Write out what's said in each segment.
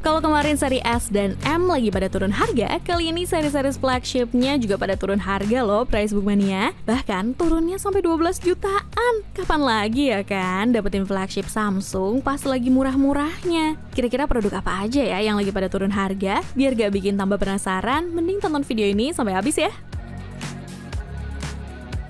Kalau kemarin seri S dan M lagi pada turun harga, kali ini seri-seri flagshipnya juga pada turun harga loh Price Bookmania. Bahkan turunnya sampai 12 jutaan. Kapan lagi ya kan dapetin flagship Samsung pas lagi murah-murahnya? Kira-kira produk apa aja ya yang lagi pada turun harga? Biar gak bikin tambah penasaran, mending tonton video ini sampai habis ya.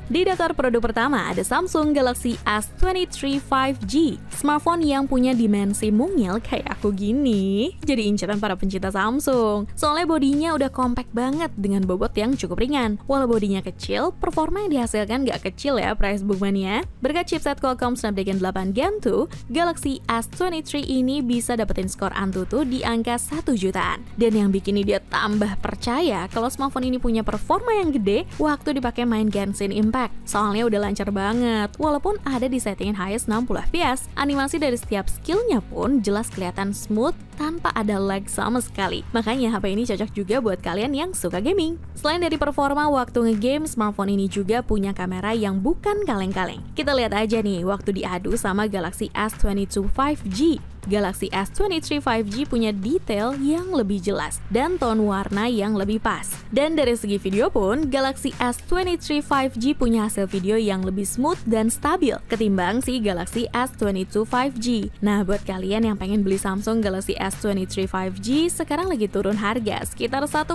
Di daftar produk pertama ada Samsung Galaxy S23 5G, smartphone yang punya dimensi mungil kayak aku gini. Jadi inceran para pencinta Samsung. Soalnya bodinya udah compact banget dengan bobot yang cukup ringan. Walau bodinya kecil, performa yang dihasilkan gak kecil ya Price Bookmania. Berkat chipset Qualcomm Snapdragon 8 Gen 2, Galaxy S23 ini bisa dapetin skor Antutu di angka 1 jutaan. Dan yang bikin dia tambah percaya kalau smartphone ini punya performa yang gede waktu dipakai main Genshin Impact. Soalnya udah lancar banget, walaupun ada di settingan highest 60 fps, animasi dari setiap skillnya pun jelas kelihatan smooth tanpa ada lag sama sekali. Makanya HP ini cocok juga buat kalian yang suka gaming. Selain dari performa waktu ngegame, smartphone ini juga punya kamera yang bukan kaleng-kaleng. Kita lihat aja nih waktu diadu sama Galaxy S22 5G. Galaxy S23 5G punya detail yang lebih jelas dan tone warna yang lebih pas. Dan dari segi video pun, Galaxy S23 5G punya hasil video yang lebih smooth dan stabil ketimbang si Galaxy S22 5G. Nah, buat kalian yang pengen beli Samsung Galaxy S23 5G, sekarang lagi turun harga sekitar 1,8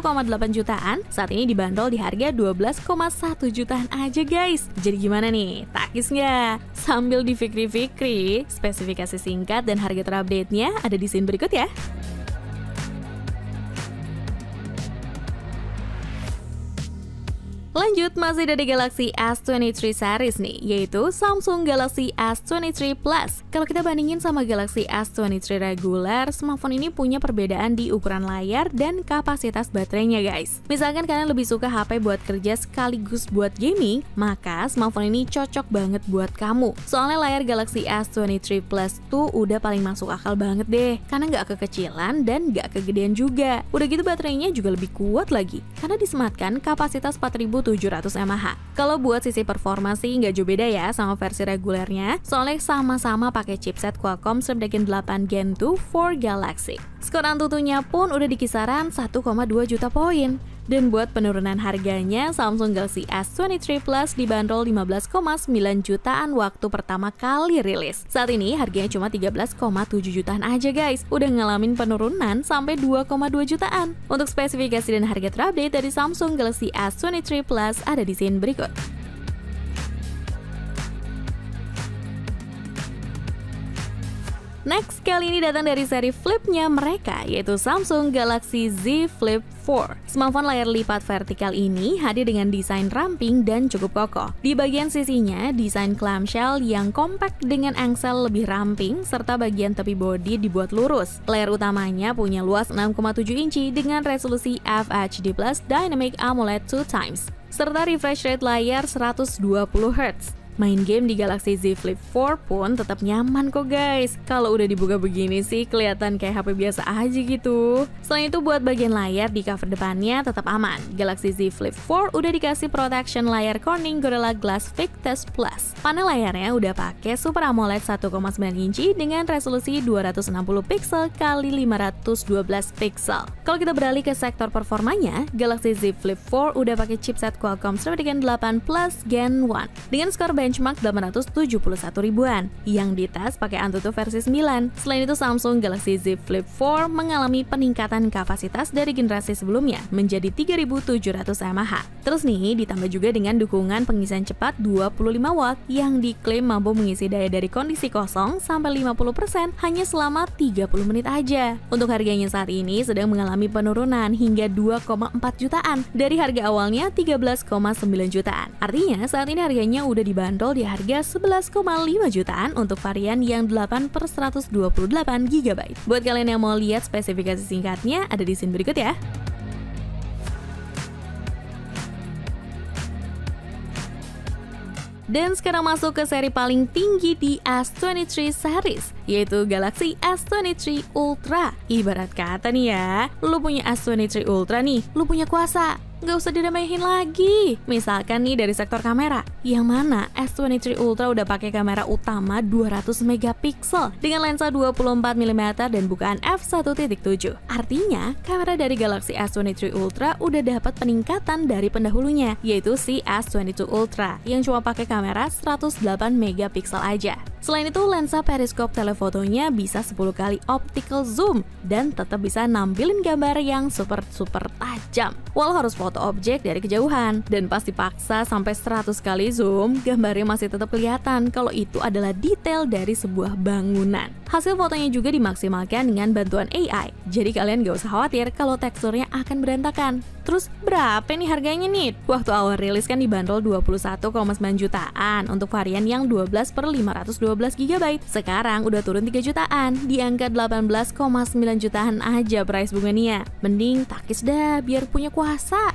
jutaan. Saat ini dibanderol di harga 12,1 jutaan aja guys. Jadi gimana nih? Takis nggak? Sambil difikri-fikri, spesifikasi singkat dan harga terupdate-nya ada di scene berikut ya. Lanjut, masih dari Galaxy S23 series nih, yaitu Samsung Galaxy S23 Plus. Kalau kita bandingin sama Galaxy S23 reguler, smartphone ini punya perbedaan di ukuran layar dan kapasitas baterainya guys. Misalkan kalian lebih suka HP buat kerja sekaligus buat gaming, maka smartphone ini cocok banget buat kamu. Soalnya layar Galaxy S23 Plus tuh udah paling masuk akal banget deh, karena nggak kekecilan dan nggak kegedean juga. Udah gitu baterainya juga lebih kuat lagi, karena disematkan kapasitas 4700 mAh. Kalau buat sisi performa sih nggak jauh beda ya sama versi regulernya, soalnya sama-sama pakai chipset Qualcomm Snapdragon 8 Gen 2 for Galaxy. Skor Antutunya pun udah di kisaran 1,2 juta poin. Dan buat penurunan harganya, Samsung Galaxy S23 Plus dibanderol 15,9 jutaan waktu pertama kali rilis. Saat ini harganya cuma 13,7 jutaan aja guys. Udah ngalamin penurunan sampai 2,2 jutaan. Untuk spesifikasi dan harga terupdate dari Samsung Galaxy S23 Plus ada di scene berikut. Next, kali ini datang dari seri flipnya mereka, yaitu Samsung Galaxy Z Flip 4. Smartphone layar lipat vertikal ini hadir dengan desain ramping dan cukup kokoh. Di bagian sisinya, desain clamshell yang compact dengan engsel lebih ramping, serta bagian tepi bodi dibuat lurus. Layar utamanya punya luas 6,7 inci dengan resolusi FHD+ Dynamic AMOLED 2x, serta refresh rate layar 120 Hz. Main game di Galaxy Z Flip 4 pun tetap nyaman kok guys. Kalau udah dibuka begini sih kelihatan kayak HP biasa aja gitu. Selain itu buat bagian layar di cover depannya tetap aman. Galaxy Z Flip 4 udah dikasih protection layar Corning Gorilla Glass Victus Plus. Panel layarnya udah pakai Super AMOLED 1,9 inci dengan resolusi 260 pixel x 512 pixel. Kalau kita beralih ke sektor performanya, Galaxy Z Flip 4 udah pakai chipset Qualcomm Snapdragon 8 Plus Gen 1 dengan skor benchmark 871 ribuan yang dites pakai Antutu versi 9. Selain itu, Samsung Galaxy Z Flip 4 mengalami peningkatan kapasitas dari generasi sebelumnya menjadi 3700 mAh. Terus nih, ditambah juga dengan dukungan pengisian cepat 25 watt yang diklaim mampu mengisi daya dari kondisi kosong sampai 50% hanya selama 30 menit aja. Untuk harganya saat ini sedang mengalami penurunan hingga 2,4 jutaan dari harga awalnya 13,9 jutaan. Artinya saat ini harganya udah dibanderol di harga 11,5 jutaan untuk varian yang 8/128 GB. Buat kalian yang mau lihat spesifikasi singkatnya ada di scene berikut ya. Dan sekarang masuk ke seri paling tinggi di S23 series, yaitu Galaxy S23 Ultra. Ibarat kata nih ya, lu punya S23 Ultra nih, lu punya kuasa. nggak usah diremehin lagi. Misalkan nih dari sektor kamera, yang mana S23 Ultra udah pakai kamera utama 200 megapiksel dengan lensa 24mm dan bukaan f1.7. Artinya, kamera dari Galaxy S23 Ultra udah dapat peningkatan dari pendahulunya, yaitu si S22 Ultra yang cuma pakai kamera 108 megapiksel aja. Selain itu, lensa periskop telefotonya bisa 10 kali optical zoom dan tetap bisa nampilin gambar yang super tajam. Walau harus foto objek dari kejauhan, dan pas dipaksa sampai 100 kali zoom, gambarnya masih tetap kelihatan kalau itu adalah detail dari sebuah bangunan. Hasil fotonya juga dimaksimalkan dengan bantuan AI, jadi kalian gak usah khawatir kalau teksturnya akan berantakan. Terus berapa nih harganya nih? Waktu awal rilis kan dibanderol 21,9 jutaan untuk varian yang 12/512 GB. Sekarang udah turun 3 jutaan, di angka 18,9 jutaan aja price bunganya. Mending takis dah biar punya kuasa.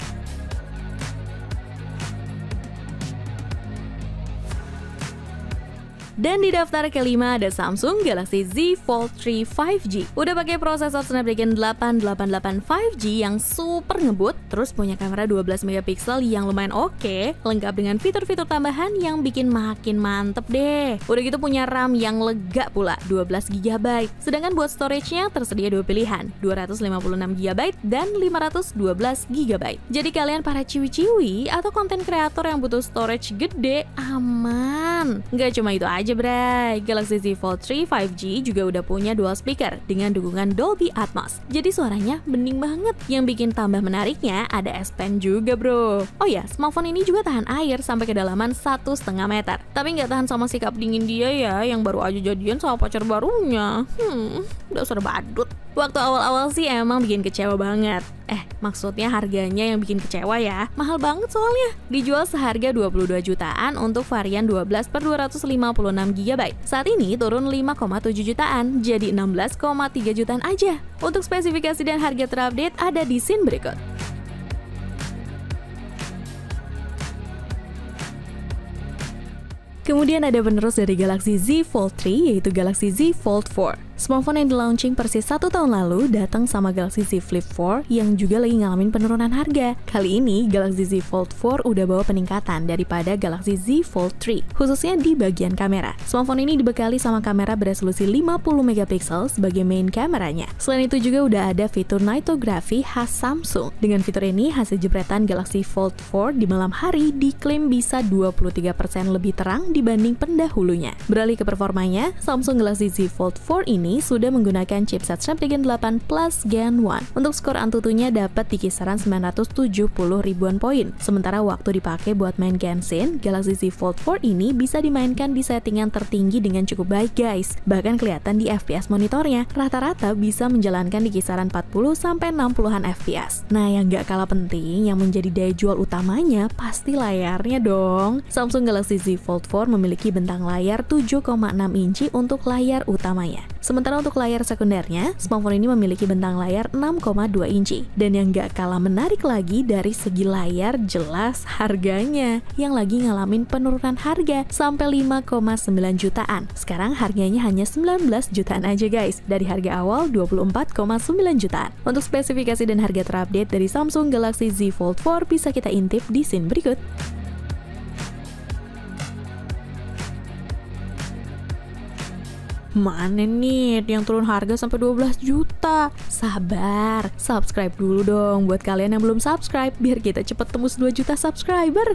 Dan di daftar kelima ada Samsung Galaxy Z Fold 3 5G. Udah pakai prosesor Snapdragon 888 5G yang super ngebut, terus punya kamera 12 megapiksel yang lumayan oke, lengkap dengan fitur-fitur tambahan yang bikin makin mantep deh. Udah gitu punya RAM yang lega pula, 12 GB. Sedangkan buat storage-nya tersedia dua pilihan, 256 GB dan 512 GB. Jadi kalian para ciwi-ciwi atau konten kreator yang butuh storage gede, aman. Nggak cuma itu aja bray, Galaxy Z Fold 3 5G juga udah punya dual speaker dengan dukungan Dolby Atmos. Jadi suaranya bening banget. Yang bikin tambah menariknya ada S Pen juga bro. Oh ya, smartphone ini juga tahan air sampai kedalaman 1,5 meter. Tapi nggak tahan sama sikap dingin dia ya, yang baru aja jadian sama pacar barunya. Dasar badut. Waktu awal-awal sih emang bikin kecewa banget. Maksudnya harganya yang bikin kecewa ya. Mahal banget soalnya. Dijual seharga 22 jutaan untuk varian 12/256 GB. Saat ini turun 5,7 jutaan, jadi 16,3 jutaan aja. Untuk spesifikasi dan harga terupdate ada di scene berikut. Kemudian ada penerus dari Galaxy Z Fold 3 yaitu Galaxy Z Fold 4. Smartphone yang di-launching persis 1 tahun lalu datang sama Galaxy Z Flip 4 yang juga lagi ngalamin penurunan harga. Kali ini Galaxy Z Fold 4 udah bawa peningkatan daripada Galaxy Z Fold 3, khususnya di bagian kamera. Smartphone ini dibekali sama kamera beresolusi 50 megapiksel sebagai main kameranya. Selain itu juga udah ada fitur nightography khas Samsung. Dengan fitur ini, hasil jepretan Galaxy Fold 4 di malam hari diklaim bisa 23% lebih terang dibanding pendahulunya. Beralih ke performanya, Samsung Galaxy Z Fold 4 ini sudah menggunakan chipset Snapdragon 8 Plus Gen 1. Untuk skor Antutunya dapat di kisaran 970 ribuan poin. Sementara waktu dipakai buat main Genshin, Galaxy Z Fold 4 ini bisa dimainkan di settingan tertinggi dengan cukup baik guys. Bahkan kelihatan di FPS monitornya, rata-rata bisa menjalankan di kisaran 40-60an FPS. Nah, yang gak kalah penting, yang menjadi daya jual utamanya pasti layarnya dong. Samsung Galaxy Z Fold 4 memiliki bentang layar 7,6 inci untuk layar utamanya. Sementara untuk layar sekundernya, smartphone ini memiliki bentang layar 6,2 inci. Dan yang gak kalah menarik lagi dari segi layar, jelas harganya yang lagi ngalamin penurunan harga sampai 5,9 jutaan. Sekarang harganya hanya 19 jutaan aja guys, dari harga awal 24,9 jutaan. Untuk spesifikasi dan harga terupdate dari Samsung Galaxy Z Fold 4 bisa kita intip di scene berikut. Mana nih yang turun harga sampai 12 juta? Sabar, subscribe dulu dong buat kalian yang belum subscribe, biar kita cepet tembus 2 juta subscriber.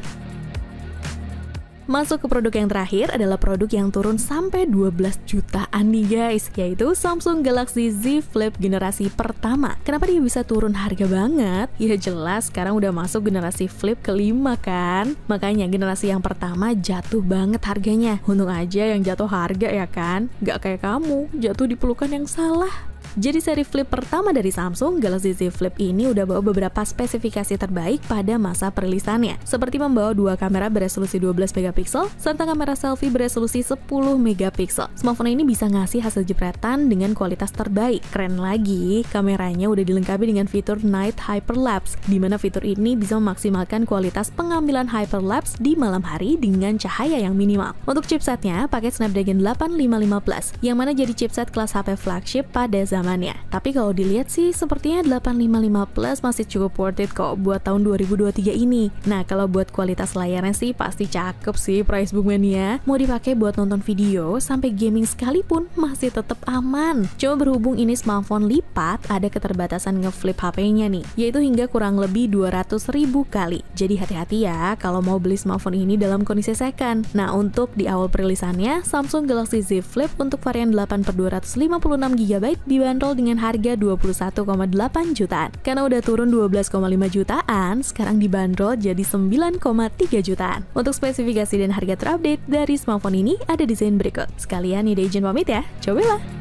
Masuk ke produk yang terakhir adalah produk yang turun sampai 12 jutaan nih guys, yaitu Samsung Galaxy Z Flip generasi pertama. Kenapa dia bisa turun harga banget? Ya jelas sekarang udah masuk generasi Flip kelima kan? Makanya generasi yang pertama jatuh banget harganya. Untung aja yang jatuh harga ya kan? Gak kayak kamu, jatuh di pelukan yang salah. Jadi seri Flip pertama dari Samsung, Galaxy Z Flip ini udah bawa beberapa spesifikasi terbaik pada masa perilisannya, seperti membawa dua kamera beresolusi 12 megapiksel serta kamera selfie beresolusi 10 megapiksel. Smartphone ini bisa ngasih hasil jepretan dengan kualitas terbaik. Keren lagi, kameranya udah dilengkapi dengan fitur Night Hyperlapse, di mana fitur ini bisa memaksimalkan kualitas pengambilan hyperlapse di malam hari dengan cahaya yang minimal. Untuk chipsetnya pakai Snapdragon 855 Plus, yang mana jadi chipset kelas HP flagship pada zaman zamannya. Tapi kalau dilihat sih sepertinya 855 Plus masih cukup worth it kok buat tahun 2023 ini. Nah, kalau buat kualitas layarnya sih pasti cakep sih Price Bookmania. Mau dipakai buat nonton video sampai gaming sekalipun masih tetap aman. Cuma berhubung ini smartphone lipat, ada keterbatasan ngeflip HP-nya nih, yaitu hingga kurang lebih 200.000 kali. Jadi hati-hati ya kalau mau beli smartphone ini dalam kondisi second. Nah, untuk di awal perilisannya, Samsung Galaxy Z Flip untuk varian 8/256GB dibanderol dengan harga 21,8 jutaan. Karena udah turun 12,5 jutaan, sekarang dibanderol jadi 9,3 jutaan. Untuk spesifikasi dan harga terupdate dari smartphone ini ada desain berikut. Sekalian ide izin pamit ya, cobalah!